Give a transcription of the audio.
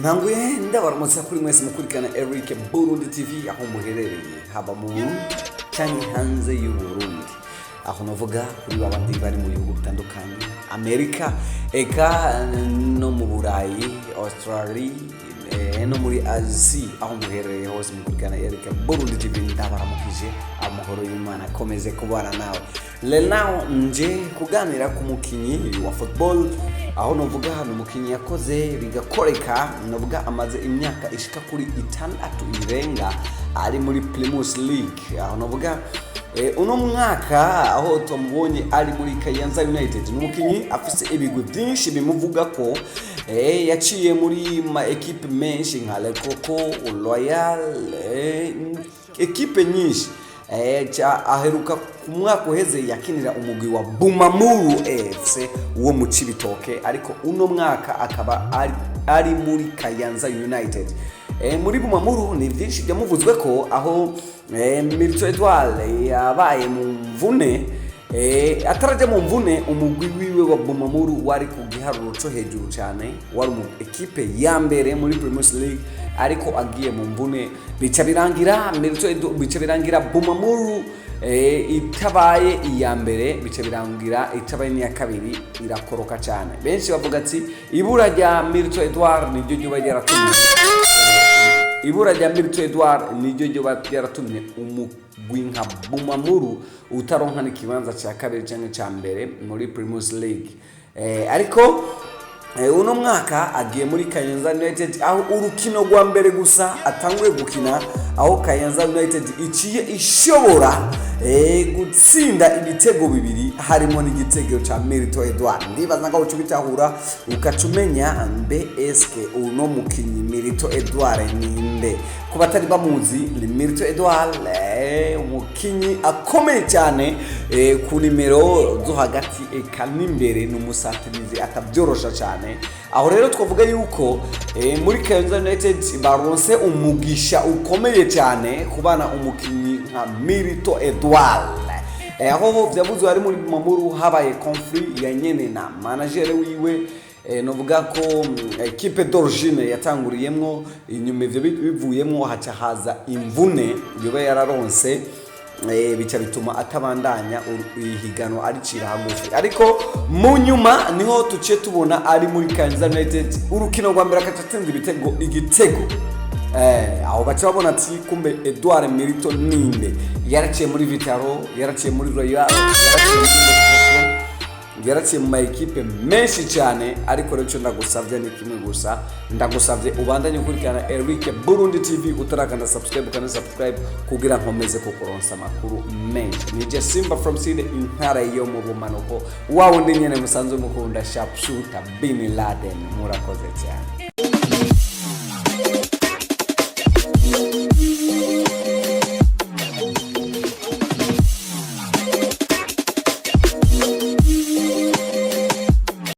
Nanguye ndabaramutsa kuri mwese mukurikana Eric Burundi TV aho muherereye haba mu cyangwa hanze y'u Burundi. Aho navuga kuri babandi bari mu bihugu bitandukanye, Amerika, eka no mu Burayi, Australia, no muri Asia, aho muherereye hose mukurikana Eric Burundi TV. Ndabaramukije, amahoro y'Imana akomeze kubana nawe. Leo nje kuganira ku mukinyi wa football, aho novuga hano mukinyi yakoze bigakoreka, novuga amaze imyaka ishika kuri 6 irenga ari muri Primus League. Aho novuga uno mwaka aho tumubonye ari muri KAYANZA United, n'umukinyi afise ibigwi byinshi bimuvuga ko yaciye muri ma equipe menshi nka Le Coco, Loyal, equipe nyinshi. Aheruka ku mwaka uheze yakinira umugwi wa Bumamuru FC wo mu Cibitoke, ariko uno mwaka akaba ari muri KAYANZA United. Muri Bumamuru ni byinshi byamuvuzwe ko aho Milito Édouard yabaye mu mvune, ataraje mu mvune umugwi wiwe wa Bumamuru wari ku giharuro cyo hejuru cyane, wari mu equipe ya mbere muri Primus League, ariko agiye mu mvune bica birangira Bumamuru itabaye iya mbere, bica birangira itabaye n'iya kabiri, irakoroka cyane. Benshi bavuga ati ibura rya Milito Édouard niryo ryo yaratumye umugwi nka Bumamuru utaronka n'ikibanza cya kabiri cyangwa cya mbere muri Primus League. Ariko uno mwaka agiye muri KAYANZA United, aho urukino rwa mbere gusa atanguye gukina, aho KAYANZA United iciye ishobora gutsinda ibitego bibiri, harimo n'igitego ca Milito Édouard. Ndibaza ngo ucubitahura ukacumenya mbe eske uno mukinyi Milito Édouard ninde. Ku batari bamuzi, ni Milito Édouard, umukinyi akomeye cyane ku nimero zo hagati eka n'imbere, n'umusatirizi atabyorosha cyane. Aho rero twavuga yuko muri KAYANZA United baronse umugisha ukomeye cyane kubana umukinyi nka Milito Édouard. Aho byavuzwe ari muri Bumamuru habaye conflit ya nyene na manager wiwe, novuga ko equipe d'origine yatanguriyemwo, inyuma ivyo bivuyemwo haca haza imvune yoba yararonse, bica bituma atabandanya ihigano aricira hagufi. Ariko mu nyuma niho tuciye tubona ari muri KAYANZA United, urukino rwa mbere akatsinda igitego. Aho baca babona ati kumbe Édouard Milito ninde. Yaraciye muri Vitaro, yaraciye muri Royal, yaraciye mu equipe menshi cyane. Ariko rero cyo ndagusavye ni kimwe gusa, ndagusavye ubandanye ukurikirana Eric Burundi TV, utarakanda subscribe kugira nkomeze kukuronsa amakuru menshi. Nije Simba from Side intara yo mu bumanuko, wawo ndi nyene musanzwe mukunda sharpshooter Bin Laden. Murakoze cyane.